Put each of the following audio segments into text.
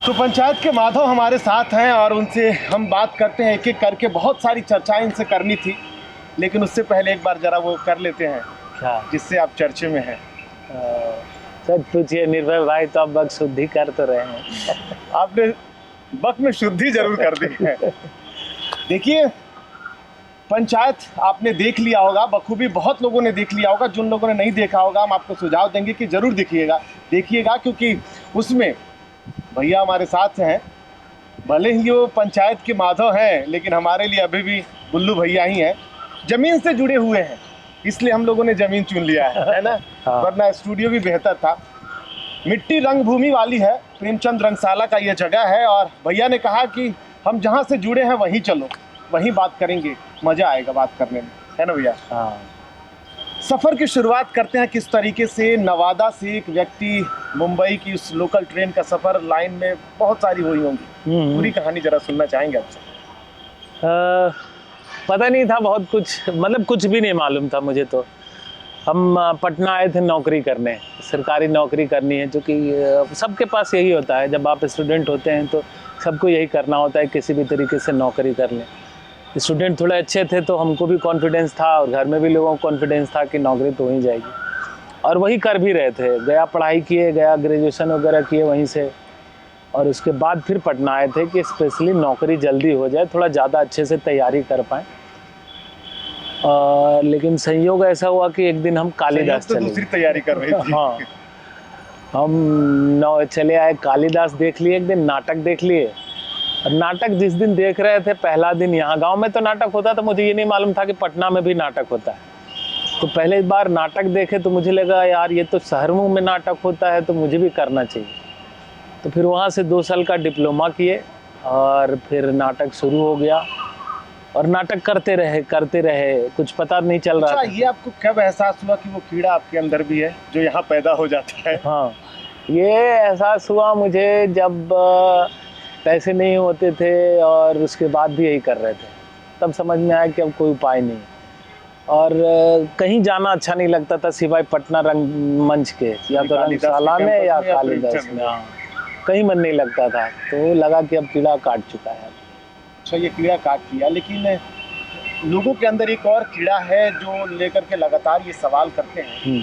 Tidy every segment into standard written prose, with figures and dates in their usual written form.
तो पंचायत के माधव हमारे साथ हैं और उनसे हम बात करते हैं एक एक करके। बहुत सारी चर्चाएं इनसे करनी थी, लेकिन उससे पहले एक बार जरा वो कर लेते हैं क्या जिससे आप चर्चे में हैं। सच पूछिए निर्भय भाई, तो आप बक शुद्धि कर तो रहे हैं। आपने बक में शुद्धि जरूर कर दी है। देखिए, पंचायत आपने देख लिया होगा बखूबी, बहुत लोगों ने देख लिया होगा। जिन लोगों ने नहीं देखा होगा हम आपको सुझाव देंगे कि जरूर देखिएगा, क्योंकि उसमें भैया हमारे साथ हैं। भले ही वो पंचायत के माधव हैं, लेकिन हमारे लिए अभी भी बुल्लू भैया ही हैं। जमीन से जुड़े हुए हैं, इसलिए हम लोगों ने जमीन चुन लिया है ना। हाँ। वरना स्टूडियो भी बेहतर था। मिट्टी रंगभूमि वाली है, प्रेमचंद रंगशाला का ये जगह है। और भैया ने कहा कि हम जहाँ से जुड़े हैं वहीं चलो, वहीं बात करेंगे, मज़ा आएगा बात करने में, है ना भैया। हाँ। सफ़र की शुरुआत करते हैं किस तरीके से। नवादा से एक व्यक्ति मुंबई की उस लोकल ट्रेन का सफ़र, लाइन में बहुत सारी हुई होंगी, पूरी कहानी जरा सुनना चाहेंगे आपसे। पता नहीं था बहुत कुछ, मतलब कुछ भी नहीं मालूम था मुझे। तो हम पटना आए थे नौकरी करने, सरकारी नौकरी करनी है, जो कि सबके पास यही होता है। जब आप स्टूडेंट होते हैं तो सबको यही करना होता है, किसी भी तरीके से नौकरी कर लें। स्टूडेंट थोड़े अच्छे थे तो हमको भी कॉन्फिडेंस था और घर में भी लोगों को कॉन्फिडेंस था कि नौकरी तो हो ही जाएगी, और वही कर भी रहे थे। गया पढ़ाई किए, गया ग्रेजुएशन वगैरह किए वहीं से, और उसके बाद फिर पटना आए थे कि स्पेशली नौकरी जल्दी हो जाए, थोड़ा ज़्यादा अच्छे से तैयारी कर पाएँ। लेकिन संयोग ऐसा हुआ कि एक दिन हम कालिदास तो दूसरी तैयारी कर रहे थे। हाँ, हम चले आए, कालिदास देख लिए, एक दिन नाटक देख लिए। और नाटक जिस दिन देख रहे थे, पहला दिन यहाँ गांव में तो नाटक होता था, मुझे ये नहीं मालूम था कि पटना में भी नाटक होता है। तो पहले बार नाटक देखे तो मुझे लगा यार ये तो शहरों में नाटक होता है, तो मुझे भी करना चाहिए। तो फिर वहाँ से 2 साल का डिप्लोमा किए और फिर नाटक शुरू हो गया, और नाटक करते रहे, कुछ पता नहीं चल रहा था। ये आपको कब एहसास हुआ कि वो कीड़ा आपके अंदर भी है जो यहाँ पैदा हो जाता है? हाँ, ये एहसास हुआ मुझे जब पैसे नहीं होते थे और उसके बाद भी यही कर रहे थे। तब समझ में आया कि अब कोई उपाय नहीं, और कहीं जाना अच्छा नहीं लगता था सिवाय पटना रंगमंच के, या तो रंगशाला में या कालिदास में। हाँ, कहीं मन नहीं लगता था, तो लगा कि अब कीड़ा काट चुका है। अच्छा, ये कीड़ा काट लिया, लेकिन लोगों के अंदर एक और कीड़ा है जो लेकर के लगातार ये सवाल करते हैं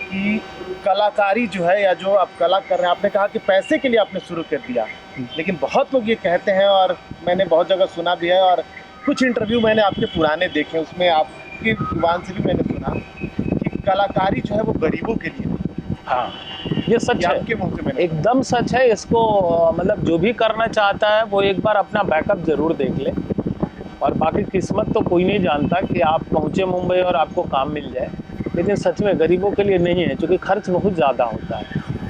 कि कलाकारी जो है, या जो आप कला कर रहे हैं, आपने कहा कि पैसे के लिए आपने शुरू कर दिया, लेकिन बहुत लोग ये कहते हैं, और मैंने बहुत जगह सुना भी है, और कुछ इंटरव्यू मैंने आपके पुराने देखे, उसमें आपकी जुबान से भी मैंने सुना कि कलाकारी जो है वो गरीबों के लिए। हाँ, ये सच है, आपके मुंह से मैंने एकदम सच है। इसको मतलब जो भी करना चाहता है वो एक बार अपना बैकअप जरूर देख ले, और बाकी किस्मत तो कोई नहीं जानता कि आप पहुँचे मुंबई और आपको काम मिल जाए। लेकिन सच में गरीबों के लिए नहीं है, क्योंकि खर्च बहुत ज़्यादा होता है,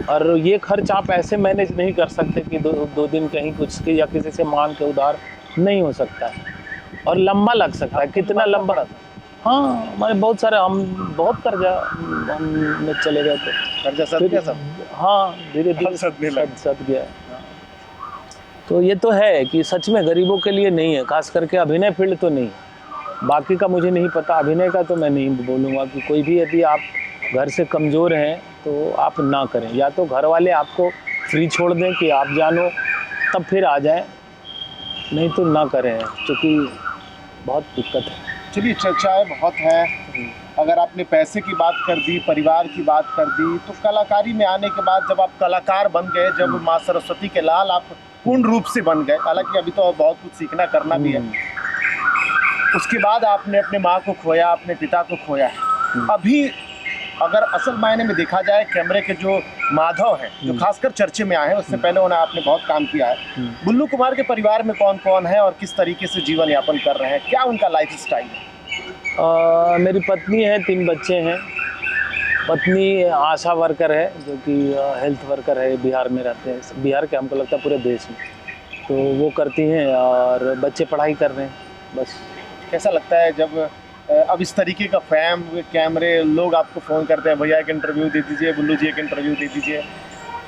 और ये खर्च आप ऐसे मैनेज नहीं कर सकते कि दो दिन कहीं कुछ के या किसी से मांग के उधार नहीं हो सकता है, और लंबा लग सकता है। कितना लंबा? हाँ, हमारे बहुत सारे, हम बहुत कर्जा हम चले गए थे। कर्जा सद गया सब? हाँ, धीरे धीरे सद गया। तो ये तो है कि सच में गरीबों के लिए नहीं है, खास करके अभिनय फील्ड तो नहीं। बाकी का मुझे नहीं पता, अभिनय का तो मैं नहीं बोलूँगा कि कोई भी, यदि आप घर से कमज़ोर हैं तो आप ना करें, या तो घर वाले आपको फ्री छोड़ दें कि आप जानो, तब फिर आ जाएं, नहीं तो ना करें, क्योंकि बहुत दिक्कत है। चलिए, चर्चाएँ बहुत है। अगर आपने पैसे की बात कर दी, परिवार की बात कर दी, तो कलाकारी में आने के बाद जब आप कलाकार बन गए, जब माँ सरस्वती के लाल आप पूर्ण रूप से बन गए, हालांकि अभी तो बहुत कुछ सीखना करना भी है, उसके बाद आपने अपने माँ को खोया, अपने पिता को खोया है। अभी अगर असल मायने में देखा जाए, कैमरे के जो माधव हैं, जो खासकर चर्चे में आए हैं, उससे पहले उन्हें आपने बहुत काम किया है। बुल्लू कुमार के परिवार में कौन कौन है और किस तरीके से जीवन यापन कर रहे हैं, क्या उनका लाइफ स्टाइल है? मेरी पत्नी है, 3 बच्चे हैं। पत्नी आशा वर्कर है, जो कि हेल्थ वर्कर है, बिहार में रहते हैं, बिहार के हमको लगता है पूरे देश में, तो वो करती हैं, और बच्चे पढ़ाई कर रहे हैं बस। कैसा लगता है जब अब इस तरीके का फैम, कैमरे, लोग आपको फ़ोन करते हैं, भैया एक इंटरव्यू दे दीजिए, बुल्लू जी एक इंटरव्यू दे दीजिए,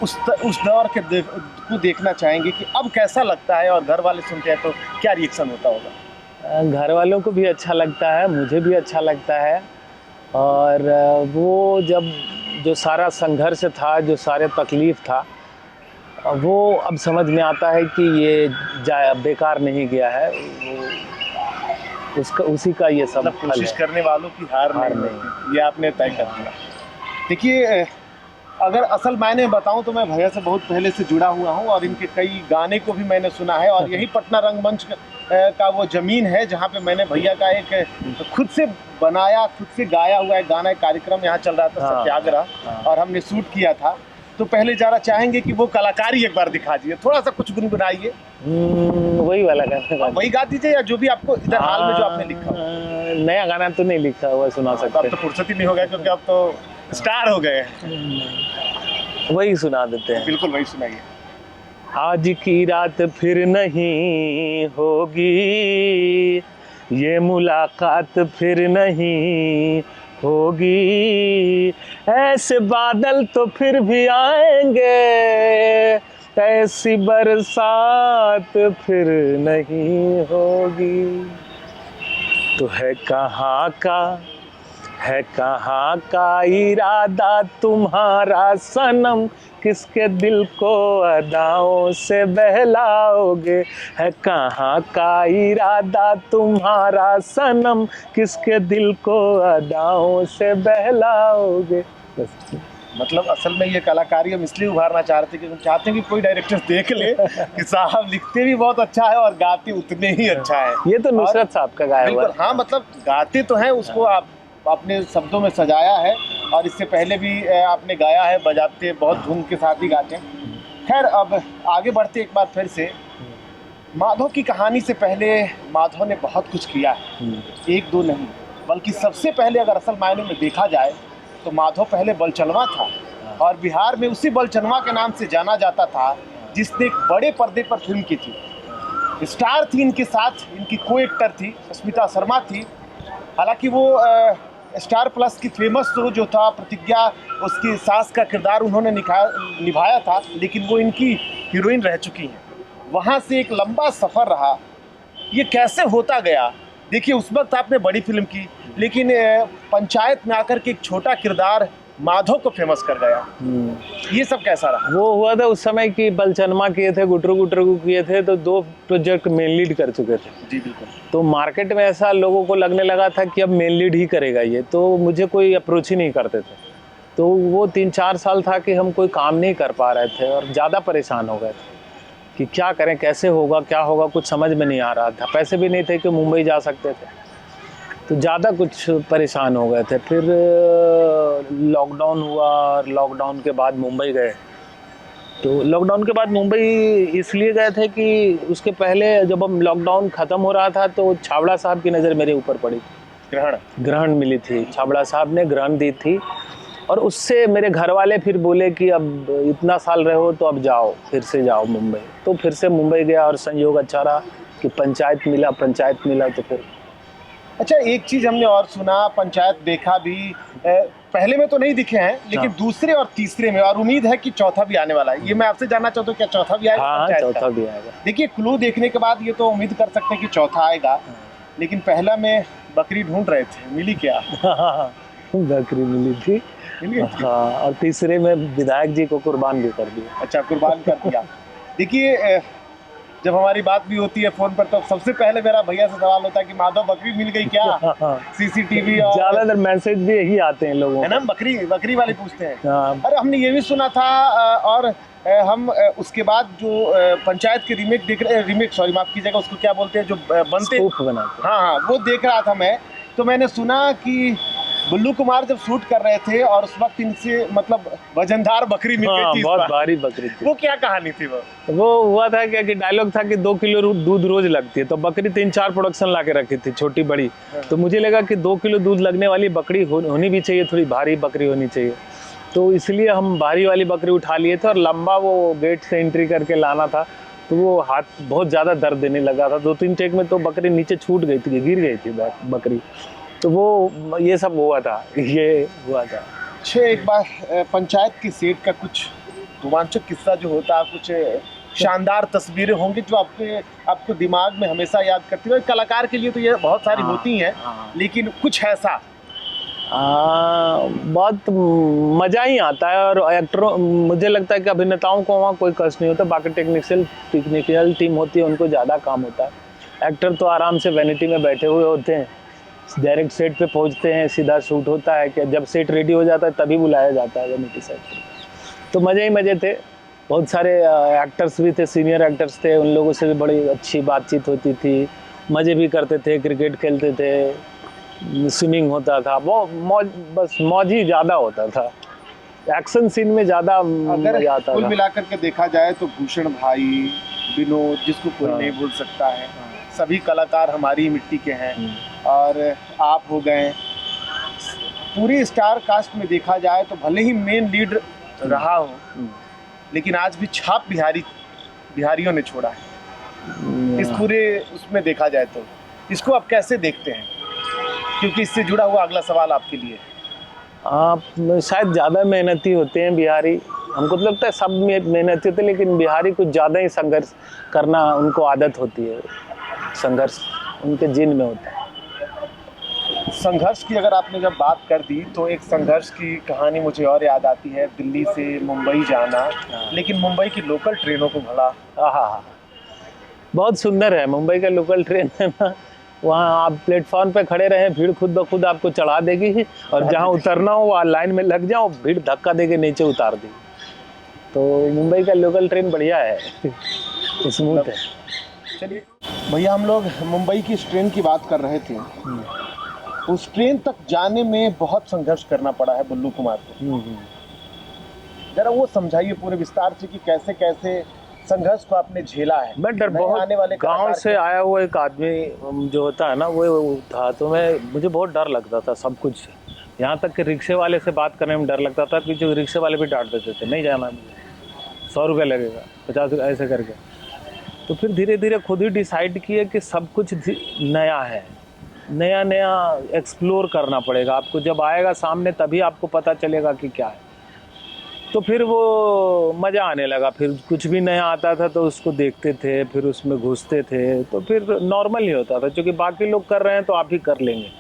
उस दौर के को देखना चाहेंगे कि अब कैसा लगता है, और घर वाले सुनते हैं तो क्या रिएक्शन होता होगा? घर वालों को भी अच्छा लगता है, मुझे भी अच्छा लगता है, और वो जब जो सारा संघर्ष था, जो सारे तकलीफ़ था, वो अब समझ में आता है कि ये बेकार नहीं गया है, उसका उसी का ये सब मतलब फल कोशिश है। करने वालों की हार हार नहीं नहीं। होती, ये आपने तय कर दिया। देखिए, अगर असल मायने बताऊं तो मैं भैया से बहुत पहले से जुड़ा हुआ हूं और इनके कई गाने को भी मैंने सुना है, और यही पटना रंगमंच का वो जमीन है जहां पे मैंने भैया का एक खुद से बनाया, खुद से गाया हुआ एक गाना, एक कार्यक्रम यहाँ चल रहा था, हाँ, सत्याग्रह, हाँ। और हमने शूट किया था। तो पहले जरा चाहेंगे कि वो कलाकारी एक बार दिखा दीजिए, थोड़ा सा कुछ गुनगुनाइए। वही वाला गाना वही गा दीजिए, या जो भी आपको इधर हाल में जो आपने लिखा हो। नया गाना तो नहीं लिखा हुआ, सुना तो सकते अब तो फुर्सत ही नहीं हो गया, क्योंकि अब तो स्टार हो गए हैं। वही सुना देते हैं। बिल्कुल वही सुनाइए। आज की रात फिर नहीं होगी, ये मुलाकात फिर नहीं होगी, ऐसे बादल तो फिर भी आएंगे, ऐसी बरसात फिर नहीं होगी। तो है कहाँ का इरादा तुम्हारा सनम, किसके दिल को अदाओं से बहलाओगे, है कहाँ का इरादा तुम्हारा सनम, किसके दिल को अदाओं से बहलाओगे। बस। मतलब असल में ये कलाकारी हम इसलिए उभारना चाह रहे थे कि हम चाहते हैं कि कोई डायरेक्टर देख ले कि साहब लिखते भी बहुत अच्छा है और गाते उतने ही अच्छा है। ये तो नुसरत साहब का गाया हुआ बिल्कुल, हाँ, मतलब गाते तो हैं, उसको आप अपने शब्दों में सजाया है, और इससे पहले भी आपने गाया है, बजाते बहुत धूम के साथ ही गाते हैं। खैर, अब आगे बढ़ते एक बार फिर से। माधव की कहानी से पहले माधव ने बहुत कुछ किया है, एक दो नहीं, बल्कि सबसे पहले अगर असल मायने में देखा जाए तो माधव पहले बलचनवा था, और बिहार में उसी बलचनवा के नाम से जाना जाता था, जिसने एक बड़े पर्दे पर फिल्म की थी। स्टार थी इनके साथ, इनकी को एक्टर थी स्मिता शर्मा थी। हालांकि वो स्टार प्लस की फेमस शो जो था प्रतिज्ञा, उसकी सास का किरदार उन्होंने निभाया था, लेकिन वो इनकी हीरोइन रह चुकी हैं। वहाँ से एक लंबा सफ़र रहा, ये कैसे होता गया। देखिए, उस वक्त आपने बड़ी फिल्म की, लेकिन पंचायत में आकर के एक छोटा किरदार माधव को फेमस कर गया। ये सब कैसा रहा? वो हुआ था उस समय कि बलचनमा किए थे, गुटरू गुटरू किए थे, तो 2 प्रोजेक्ट मेन लीड कर चुके थे। जी बिल्कुल। तो मार्केट में ऐसा लोगों को लगने लगा था कि अब मेन लीड ही करेगा ये, तो मुझे कोई अप्रोच ही नहीं करते थे। तो वो 3-4 साल था कि हम कोई काम नहीं कर पा रहे थे और ज़्यादा परेशान हो गए थे कि क्या करें, कैसे होगा, क्या होगा, कुछ समझ में नहीं आ रहा था। पैसे भी नहीं थे कि मुंबई जा सकते थे, तो ज़्यादा कुछ परेशान हो गए थे। फिर लॉकडाउन हुआ और लॉकडाउन के बाद मुंबई गए। तो लॉकडाउन के बाद मुंबई इसलिए गए थे कि उसके पहले जब हम लॉकडाउन ख़त्म हो रहा था तो छाबड़ा साहब की नज़र मेरे ऊपर पड़ी, ग्रहण मिली थी, छाबड़ा साहब ने ग्रहण दी थी, और उससे मेरे घर वाले फिर बोले कि अब इतना साल रहे हो तो अब जाओ, फिर से जाओ मुंबई। तो फिर से मुंबई गया और संयोग अच्छा रहा कि पंचायत मिला तो फिर। अच्छा, एक चीज़ हमने और सुना, पंचायत देखा भी, पहले में तो नहीं दिखे हैं, लेकिन दूसरे और तीसरे में, और उम्मीद है कि चौथा भी आने वाला है। ये मैं आपसे जानना चाहता हूँ, क्या चौथा भी आएगा? हाँ, चौथा भी आएगा। देखिए, क्लू देखने के बाद ये तो उम्मीद कर सकते हैं कि चौथा आएगा, लेकिन पहला में बकरी ढूंढ रहे थे, मिली क्या? बकरी मिली थी, हाँ, और तीसरे में विधायक जी को कुर्बान भी कर दिया। अच्छा, कुर्बान कर दिया। देखिए, जब हमारी बात भी होती है फोन पर, तो सबसे पहले मेरा भैया से सवाल होता है कि माधव बकरी मिल गई क्या? सीसीटीवी और ज्यादातर मैसेज भी यही आते हैं लोगों, है ना, बकरी वाले पूछते हैं। हाँ। अरे हमने ये भी सुना था, और हम उसके बाद जो पंचायत के रीमेक सॉरी माफ कीजिएगा, उसको क्या बोलते हैं जो बनते, हाँ, वो देख रहा था मैं। तो मैंने सुना कि बुल्लू कुमार जब शूट कर रहे थे और उस वक्त इनसे मतलब वजनदार बकरी मिल गई थी, बहुत भारी बकरी थी। वो क्या कहानी थी? वो हुआ था क्या कि डायलॉग था कि 2 किलो दूध रोज लगती है, तो बकरी 3-4 प्रोडक्शन ला के रखी थी, छोटी बड़ी। तो मुझे लगा कि 2 किलो दूध लगने वाली बकरी होनी भी चाहिए, थोड़ी भारी बकरी होनी चाहिए, तो इसलिए हम भारी वाली बकरी उठा लिए थे। और लंबा वो गेट से एंट्री करके लाना था, तो वो हाथ बहुत ज़्यादा दर्द देने लगा था। 2-3 टेक में तो बकरी नीचे छूट गई थी, गिर गई थी बकरी। तो वो ये सब हुआ था। अच्छा, एक बार पंचायत की सेट का कुछ रोमांचक किस्सा जो होता है, कुछ शानदार तस्वीरें होंगी जो आपको दिमाग में हमेशा याद करती है। कलाकार के लिए तो ये बहुत सारी होती हैं, लेकिन कुछ ऐसा बहुत मज़ा ही आता है। और एक्टरों, मुझे लगता है कि अभिनेताओं को वहाँ कोई कष्ट नहीं होता, बाकी टेक्निकल टीम होती है उनको ज़्यादा काम होता है। एक्टर तो आराम से वैनिटी में बैठे हुए होते हैं, डायरेक्ट सेट पे पहुँचते हैं, सीधा शूट होता है, कि जब सेट रेडी हो जाता है तभी बुलाया जाता है वैनिटी सेट पर। तो मज़े ही मज़े थे। बहुत सारे एक्टर्स भी थे, सीनियर एक्टर्स थे, उन लोगों से भी बड़ी अच्छी बातचीत होती थी, मज़े भी करते थे, क्रिकेट खेलते थे, स्विमिंग होता था, वो मौज, बस मौज ही ज़्यादा होता था। एक्शन सीन में ज़्यादा अगर मज़ा आता कुल था। मिलाकर के देखा जाए तो भूषण भाई, विनोद, जिसको कोई हाँ। नहीं भूल सकता है, सभी कलाकार हमारी ही मिट्टी के हैं। और आप हो गए, पूरी स्टार कास्ट में देखा जाए तो भले ही मेन लीड रहा हो, लेकिन आज भी छाप बिहारियों ने छोड़ा है इस पूरे उसमें देखा जाए तो। इसको आप कैसे देखते हैं, क्योंकि इससे जुड़ा हुआ अगला सवाल आपके लिए। आप शायद ज़्यादा मेहनती होते हैं बिहारी, हमको तो लगता है सब मेहनती होते हैं, लेकिन बिहारी कुछ ज़्यादा ही संघर्ष करना उनको आदत होती है, संघर्ष उनके जीन में होता है। संघर्ष की अगर आपने जब बात कर दी तो एक संघर्ष की कहानी मुझे और याद आती है, दिल्ली से मुंबई जाना, लेकिन मुंबई की लोकल ट्रेनों को भला हाँ, बहुत सुंदर है मुंबई का लोकल ट्रेन है ना। वहाँ आप प्लेटफॉर्म पे खड़े रहें, भीड़ खुद ब खुद आपको चढ़ा देगी, और जहाँ उतरना हो वहाँ लाइन में लग जाओ, भीड़ धक्का देके नीचे उतार देगी। तो मुंबई का लोकल ट्रेन बढ़िया है, स्मूथ है। चलिए भैया, हम लोग मुंबई की इस ट्रेन की बात कर रहे थे। उस ट्रेन तक जाने में बहुत संघर्ष करना पड़ा है बुल्लू कुमार को। जरा वो समझाइए पूरे विस्तार से कि कैसे कैसे संघर्ष को आपने झेला है। मैं डर नए बहुत आने वाले गांव कलाकार से आया हुआ एक आदमी जो होता है ना, वो था, तो मुझे बहुत डर लगता था सब कुछ से। यहाँ तक कि रिक्शे वाले से बात करने में डर लगता था, कि जो रिक्शे वाले भी डांट देते थे, नहीं जाना मुझे, 100 रुपये लगेगा, 50 रुपये, ऐसे करके। तो फिर धीरे धीरे खुद ही डिसाइड किए कि सब कुछ नया है, नया नया एक्सप्लोर करना पड़ेगा आपको। जब आएगा सामने तभी आपको पता चलेगा कि क्या है। तो फिर वो मज़ा आने लगा, फिर कुछ भी नया आता था तो उसको देखते थे, फिर उसमें घुसते थे, तो फिर नॉर्मल ही होता था, क्योंकि बाकी लोग कर रहे हैं तो आप ही कर लेंगे,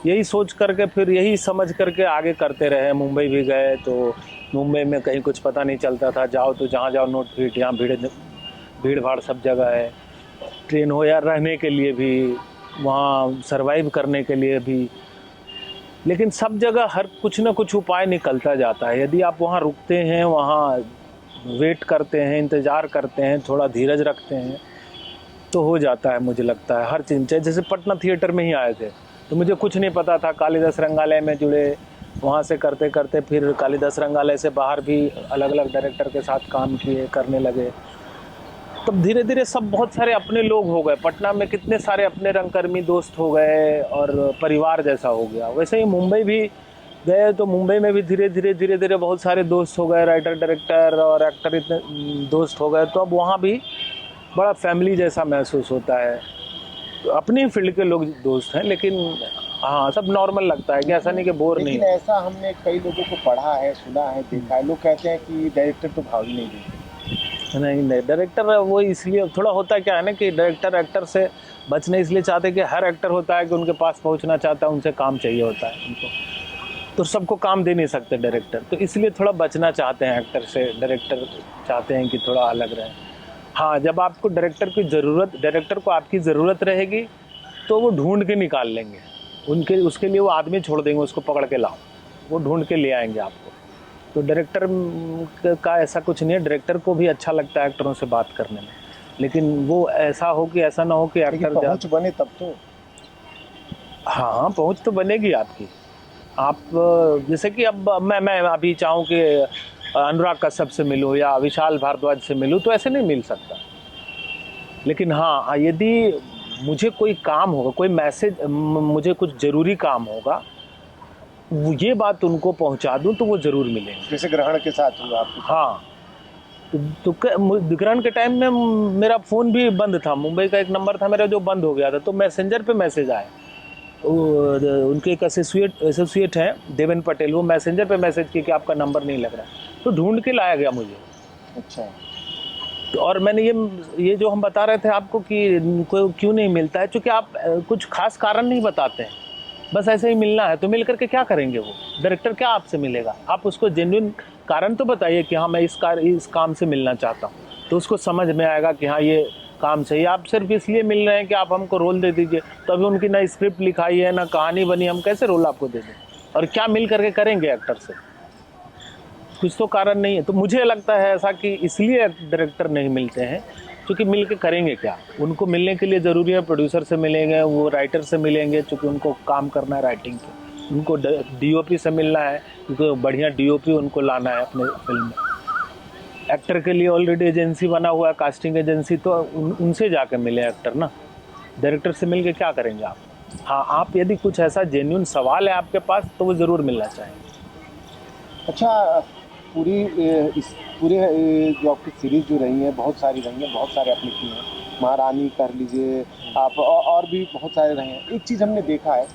यही सोच करके फिर यही समझ करके आगे करते रहे। मुंबई भी गए तो मुंबई में कहीं कुछ पता नहीं चलता था, जाओ तो जहाँ जाओ नोट फीट, यहाँ भीड़ भाड़ सब जगह है। ट्रेन हो या रहने के लिए भी, वहाँ सरवाइव करने के लिए भी, लेकिन सब जगह हर कुछ ना कुछ उपाय निकलता जाता है। यदि आप वहाँ रुकते हैं, वहाँ वेट करते हैं, इंतज़ार करते हैं, थोड़ा धीरज रखते हैं, तो हो जाता है। मुझे लगता है हर चीज़, जैसे पटना थिएटर में ही आए थे तो मुझे कुछ नहीं पता था, कालिदास रंगालय में जुड़े, वहाँ से करते करते फिर कालिदास रंगालय से बाहर भी अलग अलग डायरेक्टर के साथ काम किए, करने लगे। तब धीरे धीरे सब बहुत सारे अपने लोग हो गए। पटना में कितने सारे अपने रंगकर्मी दोस्त हो गए और परिवार जैसा हो गया। वैसे ही मुंबई भी गए तो मुंबई में भी धीरे धीरे बहुत सारे दोस्त हो गए, राइटर डायरेक्टर और एक्टर इतने दोस्त हो गए। तो अब वहाँ भी बड़ा फैमिली जैसा महसूस होता है। तो अपनी फील्ड के लोग दोस्त हैं, लेकिन हाँ सब नॉर्मल लगता है, कि ऐसा नहीं कि बोर नहीं लेकिन है। ऐसा हमने कई लोगों को पढ़ा है, सुना है, देखा है, लोग कहते हैं कि डायरेक्टर तो भाव ही नहीं देते। नहीं, डायरेक्टर वो इसलिए थोड़ा होता है, क्या है ना, कि डायरेक्टर एक्टर से बचने इसलिए चाहते हैं कि हर एक्टर होता है कि उनके पास पहुंचना चाहता है, उनसे काम चाहिए होता है उनको, तो सबको काम दे नहीं सकते डायरेक्टर, तो इसलिए थोड़ा बचना चाहते हैं एक्टर से। डायरेक्टर चाहते हैं कि थोड़ा अलग रहे। हाँ, जब आपको डायरेक्टर को आपकी ज़रूरत रहेगी तो वो ढूंढ के निकाल लेंगे, उसके लिए वो आदमी छोड़ देंगे, उसको पकड़ के लाओ, वो ढूंढ के ले आएंगे आपको। तो डायरेक्टर का ऐसा कुछ नहीं है, डायरेक्टर को भी अच्छा लगता है एक्टरों से बात करने में, लेकिन वो ऐसा ना हो कि एक्टर पहुंच बने तब तो। हाँ, पहुंच तो बनेगी आपकी। आप जैसे कि अब मैं अभी चाहूँ कि अनुराग कश्यप से मिलूँ या विशाल भारद्वाज से मिलूँ, तो ऐसे नहीं मिल सकता। लेकिन हाँ, यदि मुझे कोई काम होगा, कोई मैसेज, मुझे कुछ ज़रूरी काम होगा, ये बात उनको पहुंचा दूं तो वो ज़रूर मिलेंगे। जैसे ग्रहण के साथ हुआ आपके साथ। हाँ, तो ग्रहण के टाइम में मेरा फ़ोन भी बंद था, मुंबई का एक नंबर था मेरा जो बंद हो गया था, तो मैसेंजर पे मैसेज आया। उनके एक एसोसिएट हैं देवेन पटेल, वो मैसेंजर पे मैसेज किए कि आपका नंबर नहीं लग रहा, तो ढूंढ के लाया गया मुझे। अच्छा। और मैंने ये जो हम बता रहे थे आपको कि कोई क्यों नहीं मिलता है, क्योंकि आप कुछ खास कारण नहीं बताते हैं। बस ऐसे ही मिलना है। तो मिल करके क्या करेंगे? वो डायरेक्टर क्या आपसे मिलेगा? आप उसको जेन्युइन कारण तो बताइए कि हाँ मैं इस काम से मिलना चाहता हूँ, तो उसको समझ में आएगा कि हाँ ये काम सही। आप सिर्फ इसलिए मिल रहे हैं कि आप हमको रोल दे दीजिए, तो अभी उनकी ना स्क्रिप्ट लिखाई है ना कहानी बनी, हम कैसे रोल आपको दे दें? और क्या मिल करके करेंगे एक्टर से? कुछ तो कारण नहीं है। तो मुझे लगता है ऐसा कि इसलिए डायरेक्टर नहीं मिलते हैं, क्योंकि मिल के करेंगे क्या? उनको मिलने के लिए ज़रूरी है प्रोड्यूसर से मिलेंगे, वो राइटर से मिलेंगे, क्योंकि उनको काम करना है राइटिंग पे। उनको डीओपी से मिलना है, क्योंकि बढ़िया डीओपी उनको लाना है अपने फिल्म में। एक्टर के लिए ऑलरेडी एजेंसी बना हुआ है, कास्टिंग एजेंसी, तो उनसे जाके मिले एक्टर ना। डायरेक्टर से मिल के क्या करेंगे आप? हाँ, आप यदि कुछ ऐसा जेन्युइन सवाल है आपके पास तो वो ज़रूर मिलना चाहिए। अच्छा, इस पूरे जो आपकी सीरीज जो रही है, बहुत सारी रही हैं, बहुत सारे आपने किए हैं, महारानी कर लीजिए आप, और भी बहुत सारे रहे हैं। एक चीज़ हमने देखा है,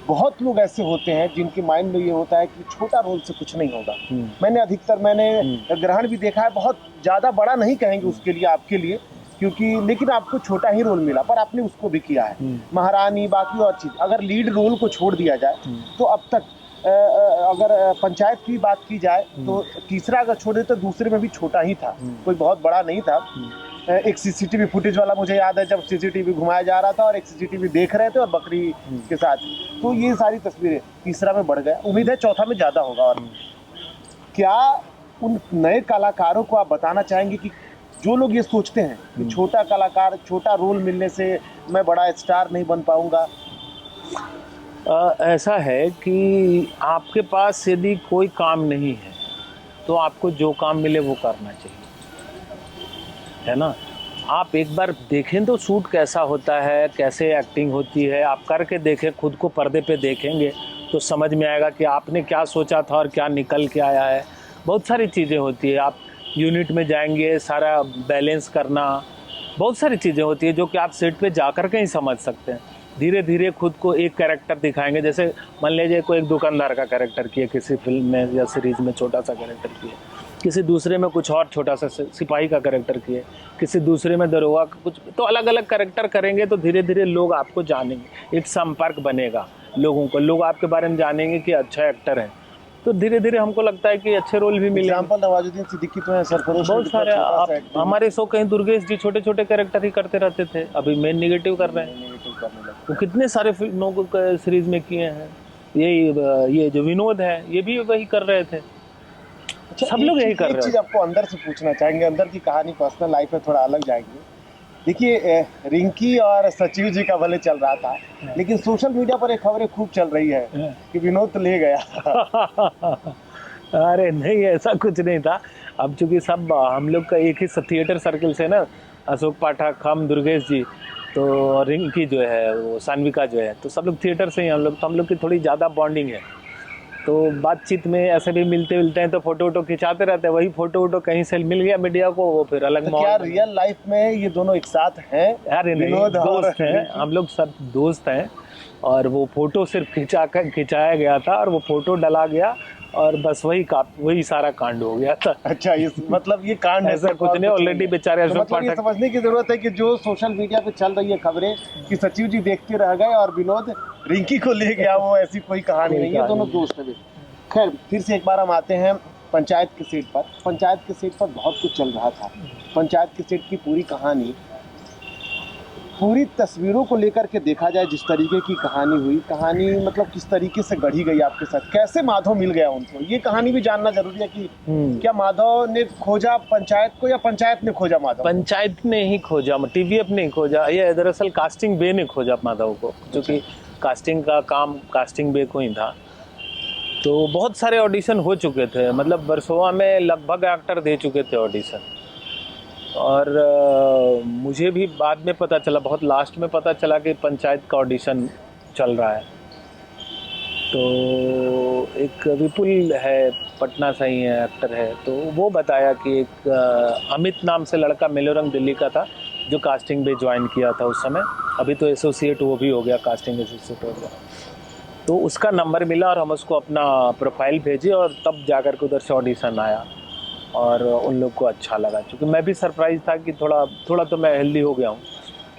बहुत लोग ऐसे होते हैं जिनके माइंड में ये होता है कि छोटा रोल से कुछ नहीं होगा। मैंने ग्रहण भी देखा है, बहुत ज़्यादा बड़ा नहीं कहेंगे उसके लिए, आपके लिए, क्योंकि लेकिन आपको छोटा ही रोल मिला, पर आपने उसको भी किया है। महारानी, बाकी और चीज़, अगर लीड रोल को छोड़ दिया जाए तो अब तक अगर पंचायत की बात की जाए तो तीसरा अगर छोड़े तो दूसरे में भी छोटा ही था, कोई बहुत बड़ा नहीं था। एक सीसीटीवी फुटेज वाला मुझे याद है, जब सीसीटीवी घुमाया जा रहा था और एक सीसीटीवी देख रहे थे और बकरी के साथ, तो ये सारी तस्वीरें तीसरा में बढ़ गया। उम्मीद है चौथा में ज़्यादा होगा। और क्या उन नए कलाकारों को आप बताना चाहेंगे कि जो लोग ये सोचते हैं कि छोटा कलाकार, छोटा रोल मिलने से मैं बड़ा स्टार नहीं बन पाऊंगा? ऐसा है कि आपके पास यदि कोई काम नहीं है तो आपको जो काम मिले वो करना चाहिए, है ना। आप एक बार देखें तो शूट कैसा होता है, कैसे एक्टिंग होती है, आप करके देखें, खुद को पर्दे पे देखेंगे तो समझ में आएगा कि आपने क्या सोचा था और क्या निकल के आया है। बहुत सारी चीज़ें होती है, आप यूनिट में जाएंगे, सारा बैलेंस करना, बहुत सारी चीज़ें होती है जो कि आप सेट पे जा कर के ही समझ सकते हैं। धीरे धीरे खुद को एक कैरेक्टर दिखाएंगे, जैसे मान लीजिए कोई एक दुकानदार का कैरेक्टर किए किसी फिल्म में या सीरीज़ में, छोटा सा कैरेक्टर किए, किसी दूसरे में कुछ और छोटा सा सिपाही का कैरेक्टर किए, किसी दूसरे में दरोगा का कुछ, तो अलग अलग कैरेक्टर करेंगे तो धीरे धीरे लोग आपको जानेंगे, एक संपर्क बनेगा लोगों को, लोग आपके बारे में जानेंगे कि अच्छा एक्टर है। तो धीरे धीरे हमको लगता है कि अच्छे रोल भी मिले। एग्जाम्पल नवाजुद्दीन सिद्दीकी तो है, सरफरोश बहुत सारे हमारे शो कहीं दुर्गेश जी छोटे छोटे कैरेक्टर ही करते रहते थे, अभी मेन निगेटिव कर रहे हैं। वो कितने सारे फिल्मों को सीरीज में किए हैं। ये जो विनोद है ये भी वही कर रहे थे। अच्छा, सब लोग यही कर रहे हैं। एक चीज आपको अंदर से पूछना चाहेंगे, अंदर की कहानी, पर्सनल लाइफ में थोड़ा अलग जाएंगे। देखिए, रिंकी और सचिव जी का भले चल रहा था, लेकिन सोशल मीडिया पर एक खबरें खूब चल रही है कि विनोद तो ले गया। अरे नहीं, ऐसा कुछ नहीं था। अब चूंकि सब हम लोग का एक ही थिएटर सर्कल से ना, अशोक पाठक, हम, दुर्गेश जी, तो रिंकी जो है, वो सान्विका जो है, तो सब लोग थिएटर से ही हम लोग, तो हम लोग की थोड़ी ज़्यादा बॉन्डिंग है। तो बातचीत में ऐसे भी मिलते हैं तो फोटो वोटो खिंचाते रहते हैं। वही फोटो वोटो कहीं से मिल गया मीडिया को, वो फिर अलग तो क्या रियल लाइफ में ये दोनों एक साथ हैं? अरे नहीं, दोस्त हैं हम लोग, सब दोस्त हैं। और वो फोटो सिर्फ खिंचाया गया था और वो फोटो डला गया और बस वही सारा कांड हो गया था। अच्छा, मतलब ये कांड ऐसा कुछ नहीं, ऑलरेडी बेचारे अशोक मतलब ये समझने की जरूरत है कि जो सोशल मीडिया पे चल रही है खबरें कि सचिव जी देखते रह गए और विनोद रिंकी को ले गया, वो ऐसी कोई कहानी नहीं है, दोनों दोस्त हैं। खैर, फिर से एक बार हम आते हैं पंचायत के सेट पर। पंचायत के सेट पर बहुत कुछ चल रहा था। पंचायत के सेट की पूरी कहानी, पूरी तस्वीरों को लेकर के देखा जाए, जिस तरीके की कहानी मतलब किस तरीके से गढ़ी गई आपके साथ, कैसे माधव मिल गया उनको, ये कहानी भी जानना जरूरी है कि क्या माधव ने खोजा पंचायत को या पंचायत ने खोजा माधव? पंचायत ने ही खोजा, टीवीएफ ने खोजा। ये दरअसल कास्टिंग बे ने खोजा माधव को, क्योंकि कास्टिंग का काम कास्टिंग बे को ही था। तो बहुत सारे ऑडिशन हो चुके थे, मतलब वर्सोवा में लगभग एक्टर दे चुके थे ऑडिशन। और मुझे भी बाद में पता चला, बहुत लास्ट में पता चला कि पंचायत का ऑडिशन चल रहा है। तो एक विपुल है, पटना से ही है, एक्टर है, तो वो बताया कि एक अमित नाम से लड़का मेलोरंग दिल्ली का था जो कास्टिंग पे ज्वाइन किया था उस समय। अभी तो एसोसिएट वो भी हो गया, कास्टिंग एसोसिएट हो गया। तो उसका नंबर मिला और हम उसको अपना प्रोफाइल भेजे और तब जाकर के उधर से ऑडिशन आया और उन लोग को अच्छा लगा। क्योंकि मैं भी सरप्राइज था कि थोड़ा तो मैं हेल्दी हो गया हूँ,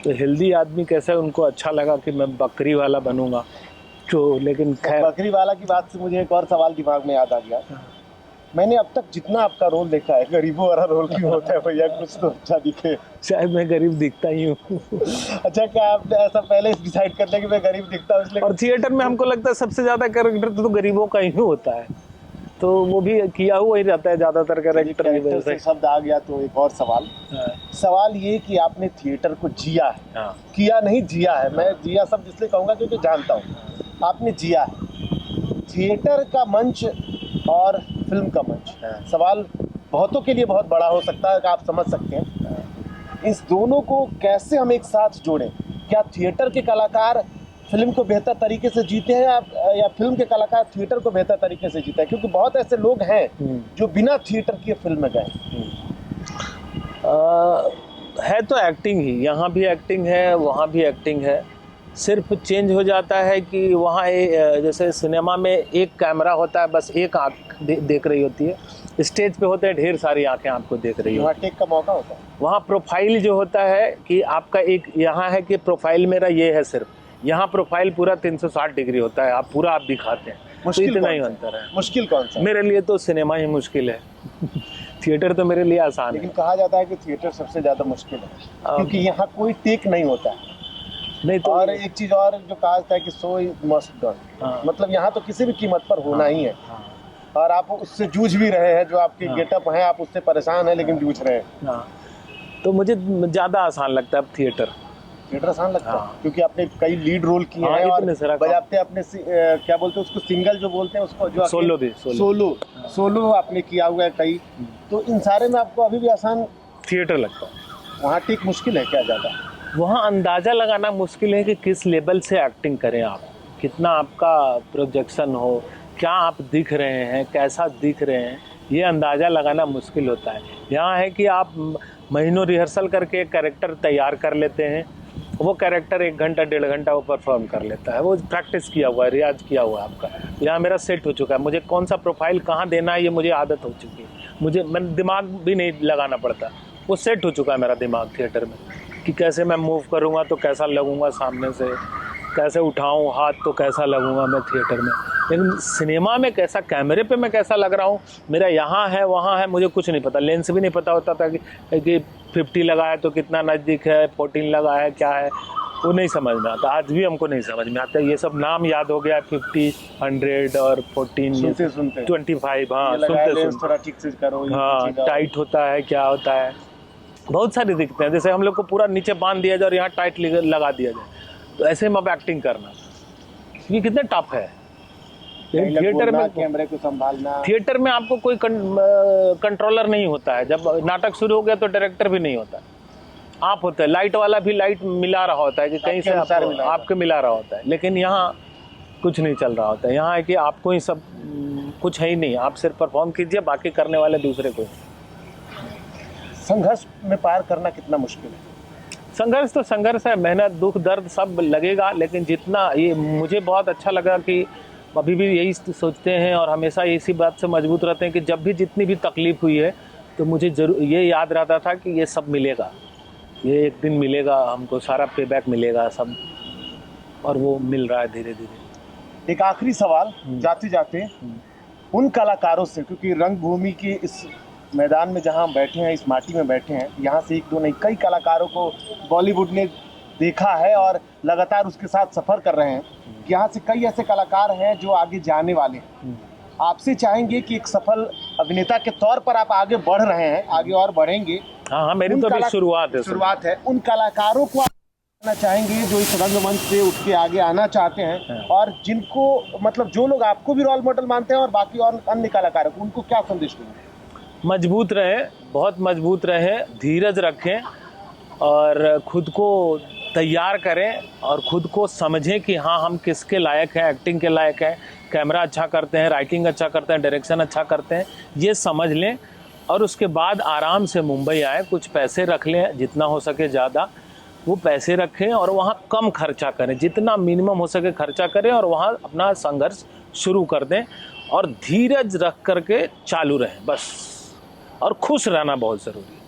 तो हेल्दी आदमी कैसे, उनको अच्छा लगा कि मैं बकरी वाला बनूंगा। तो लेकिन खैर बकरी वाला की बात से मुझे एक और सवाल दिमाग में याद आ गया। मैंने अब तक जितना आपका रोल देखा है, गरीबों वाला रोल क्यों होता है भैया, कुछ तो अच्छा दिखे। शायद मैं गरीब दिखता ही हूँ। अच्छा, क्या आपने ऐसा पहले डिसाइड कर लिया कि मैं गरीब दिखता हूँ इसलिए? और थिएटर में हमको लगता है सबसे ज्यादा कैरेक्टर तो गरीबों का ही होता है, तो वो भी किया हुआ ही रहता है ज्यादातर कैरेक्टर की वजह से से। शब्द आ गया तो एक और सवाल। सवाल ये कि आपने थिएटर को जिया है, हाँ। किया नहीं जिया है। मैं जिया शब्द इसलिए कहूँगा क्योंकि जानता हूँ आपने जिया है। थिएटर का मंच और फिल्म का मंच, सवाल बहुतों के लिए बहुत बड़ा हो सकता है कि आप समझ सकते हैं। इस दोनों को कैसे हम एक साथ जोड़ें? क्या थिएटर के कलाकार फिल्म को बेहतर तरीके से जीते हैं या फिल्म के कलाकार थिएटर को बेहतर तरीके से जीते हैं? क्योंकि बहुत ऐसे लोग हैं जो बिना थिएटर किए फिल्म में गए। है तो एक्टिंग ही, यहाँ भी एक्टिंग है वहाँ भी एक्टिंग है, सिर्फ चेंज हो जाता है कि वहाँ जैसे सिनेमा में एक कैमरा होता है, बस एक आँख देख रही होती है, स्टेज पे होते हैं ढेर सारी आंखें आपको देख रही वहाँ टेक का मौका होता है। वहाँ प्रोफाइल जो होता है कि आपका एक यहाँ है कि प्रोफाइल मेरा ये है, सिर्फ यहाँ प्रोफाइल पूरा 360 डिग्री होता है, आप पूरा आप दिखाते हैं। मुश्किल तो इतना ही अंतर है। मुश्किल कौन सा? मेरे लिए तो सिनेमा ही मुश्किल है। थिएटर तो मेरे लिए आसान है। लेकिन कहा जाता है कि थिएटर सबसे ज्यादा मुश्किल है क्योंकि यहाँ कोई टेक नहीं होता है। नहीं तो और एक चीज और जो कहा जाता है कि सो मस्ट डन, मतलब यहाँ तो किसी भी कीमत पर होना ही है। और आप उससे जूझ भी रहे हैं, जो आपके गेटअप हैं आप उससे परेशान हैं लेकिन जूझ रहे हैं। तो मुझे ज्यादा आसान लगता है अब थिएटर आसान लगता है क्योंकि आपने कई लीड रोल किए हैं और बजाते अपने क्या बोलते हैं उसको, सिंगल जो बोलते हैं उसको, जो सोलो आपने किया हुआ है कई। तो इन सारे में आपको अभी भी आसान थिएटर लगता है। वहाँ टेक मुश्किल है क्या ज्यादा? वहाँ अंदाजा लगाना मुश्किल है कि किस लेवल से एक्टिंग करें आप, कितना आपका प्रोजेक्शन हो, क्या आप दिख रहे हैं, कैसा दिख रहे हैं, ये अंदाज़ा लगाना मुश्किल होता है। यहाँ है कि आप महीनों रिहर्सल करके एक कैरेक्टर तैयार कर लेते हैं, वो कैरेक्टर 1 घंटा 1.5 घंटा वो परफॉर्म कर लेता है, वो प्रैक्टिस किया हुआ है, रियाज किया हुआ है आपका। यहाँ मेरा सेट हो चुका है, मुझे कौन सा प्रोफाइल कहाँ देना है ये मुझे आदत हो चुकी है, मैं दिमाग भी नहीं लगाना पड़ता, वो सेट हो चुका है मेरा दिमाग थिएटर में कि कैसे मैं मूव करूँगा तो कैसा लगूँगा सामने से, कैसे उठाऊँ हाथ तो कैसा लगूँगा मैं थिएटर में। लेकिन सिनेमा में कैसा, कैमरे पे मैं कैसा लग रहा हूँ, मेरा यहाँ है वहाँ है, मुझे कुछ नहीं पता। लेंस भी नहीं पता होता था कि 50 लगा है तो कितना नज़दीक है, 14 लगा है क्या है, वो नहीं समझ में आता। आज भी हमको नहीं समझ में आता। ये सब नाम याद हो गया, 50, 100 और 14, 25। हाँ, थोड़ा ठीक से करो। हाँ, टाइट होता है क्या होता है, बहुत सारे दिखते हैं। जैसे हम लोग को पूरा नीचे बांध दिया जाए और यहाँ टाइट लगा दिया जाए, तो ऐसे में अब एक्टिंग करना ये कितने टफ है। थिएटर में कैमरे को संभालना, थिएटर में आपको कोई कंट्रोलर नहीं होता है। जब नाटक शुरू हो गया तो डायरेक्टर भी नहीं होता, आप होते हैं। लाइट वाला भी लाइट मिला रहा होता है कि कहीं से आपके मिला रहा होता है, लेकिन यहाँ कुछ नहीं चल रहा होता है। यहाँ है कि आपको ही सब कुछ है ही नहीं, आप सिर्फ परफॉर्म कीजिए, बाकी करने वाले दूसरे को। संघर्ष में पार करना कितना मुश्किल है? संघर्ष तो संघर्ष है, मेहनत दुख दर्द सब लगेगा, लेकिन जितना ये मुझे बहुत अच्छा लगा कि अभी भी यही सोचते हैं और हमेशा इसी बात से मजबूत रहते हैं कि जब भी जितनी भी तकलीफ हुई है तो मुझे जरूर ये याद रहता था कि ये सब मिलेगा, ये एक दिन मिलेगा, हमको सारा पेबैक मिलेगा सब, और वो मिल रहा है धीरे धीरे। एक आखिरी सवाल जाते जाते उन कलाकारों से, क्योंकि रंगभूमि के इस मैदान में जहाँ बैठे हैं, इस माटी में बैठे हैं, यहाँ से एक दो नहीं कई कलाकारों को बॉलीवुड ने देखा है और लगातार उसके साथ सफ़र कर रहे हैं। यहाँ से कई ऐसे कलाकार हैं जो आगे जाने वाले हैं। आपसे चाहेंगे कि एक सफल अभिनेता के तौर पर आप आगे बढ़ रहे हैं, आगे और बढ़ेंगे। हाँ, मेरी तो अभी शुरुआत है। उन कलाकारों को आप चाहेंगे जो इस रंगमंच से उठ के आगे आना चाहते हैं और जिनको मतलब जो लोग आपको भी रोल मॉडल मानते हैं और बाकी और अन्य कलाकारों को, उनको क्या संदेश देंगे? मजबूत रहें, बहुत मजबूत रहें, धीरज रखें और खुद को तैयार करें और खुद को समझें कि हाँ हम किसके लायक हैं, एक्टिंग के लायक हैं, कैमरा अच्छा करते हैं, राइटिंग अच्छा करते हैं, डायरेक्शन अच्छा करते हैं, ये समझ लें। और उसके बाद आराम से मुंबई आए, कुछ पैसे रख लें, जितना हो सके ज़्यादा वो पैसे रखें और वहाँ कम खर्चा करें, जितना मिनिमम हो सके खर्चा करें और वहाँ अपना संघर्ष शुरू कर दें और धीरज रख करके चालू रहें बस। और खुश रहना बहुत ज़रूरी है,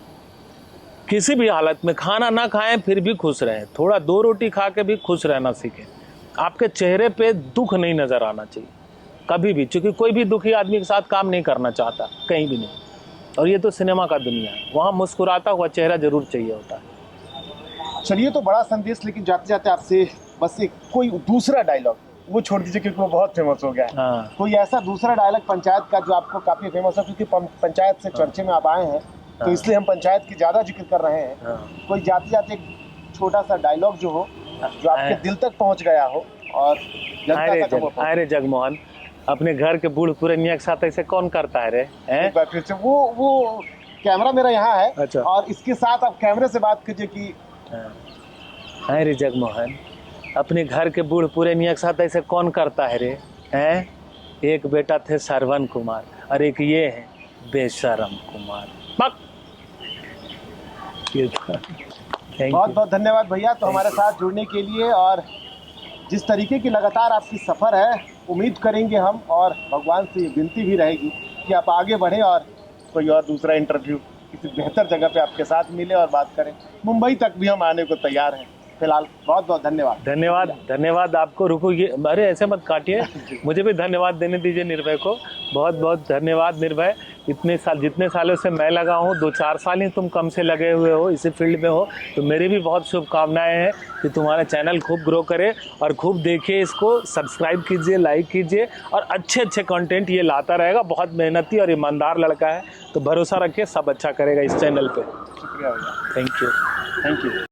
किसी भी हालत में। खाना ना खाएं फिर भी खुश रहें, थोड़ा 2 रोटी खा के भी खुश रहना सीखें, आपके चेहरे पे दुख नहीं नज़र आना चाहिए कभी भी, क्योंकि कोई भी दुखी आदमी के साथ काम नहीं करना चाहता, कहीं भी नहीं। और ये तो सिनेमा का दुनिया है, वहाँ मुस्कुराता हुआ चेहरा जरूर चाहिए होता है। चलिए, तो बड़ा संदेश, लेकिन जाते जाते आपसे बस एक कोई दूसरा डायलॉग, वो छोड़ दीजिए क्योंकि वो बहुत फेमस हो गया है। हाँ। कोई ऐसा दूसरा डायलॉग पंचायत का जो आपको काफी फेमस है, क्योंकि पंचायत से चर्चे में आप आए हैं, तो इसलिए हम पंचायत की ज्यादा जिक्र कर रहे हैं। हाँ। कोई जाते जाते एक छोटा सा डायलॉग जो हो, जो आपके दिल तक पहुंच गया हो और जनता तक वो पहुंचे। अरे जगमोहन, अपने घर के बूढ़ पुरनिया के साथ ऐसे कौन करता है रे? एक बार फिर से वो कैमरा मेरा यहाँ है। अच्छा। और इसके साथ आप कैमरे से बात कीजिए कि अरे जगमोहन, अपने घर के बूढ़ पुरनिया के साथ ऐसे कौन करता है रे? हैं? एक बेटा थे श्रवण कुमार और एक ये है बेशरम कुमार। बहुत बहुत धन्यवाद भैया, तो हमारे साथ जुड़ने के लिए। और जिस तरीके की लगातार आपकी सफ़र है, उम्मीद करेंगे हम, और भगवान से विनती भी रहेगी कि आप आगे बढ़ें और कोई और दूसरा इंटरव्यू किसी बेहतर जगह पे आपके साथ मिले और बात करें। मुंबई तक भी हम आने को तैयार हैं। फिलहाल बहुत बहुत धन्यवाद। धन्यवाद, धन्यवाद आपको। रुको, ये अरे ऐसे मत काटिए, मुझे भी धन्यवाद देने दीजिए निर्भय को। बहुत बहुत धन्यवाद निर्भय। इतने साल, जितने सालों से मैं लगा हूँ, 2-4 साल ही तुम कम से लगे हुए हो, इसी फील्ड में हो, तो मेरी भी बहुत शुभकामनाएं हैं कि तुम्हारा चैनल खूब ग्रो करे और खूब देखिए इसको, सब्सक्राइब कीजिए, लाइक कीजिए और अच्छे अच्छे कंटेंट ये लाता रहेगा। बहुत मेहनती और ईमानदार लड़का है, तो भरोसा रखिए सब अच्छा करेगा इस चैनल पे। शुक्रिया भैया। Thank you. Thank you.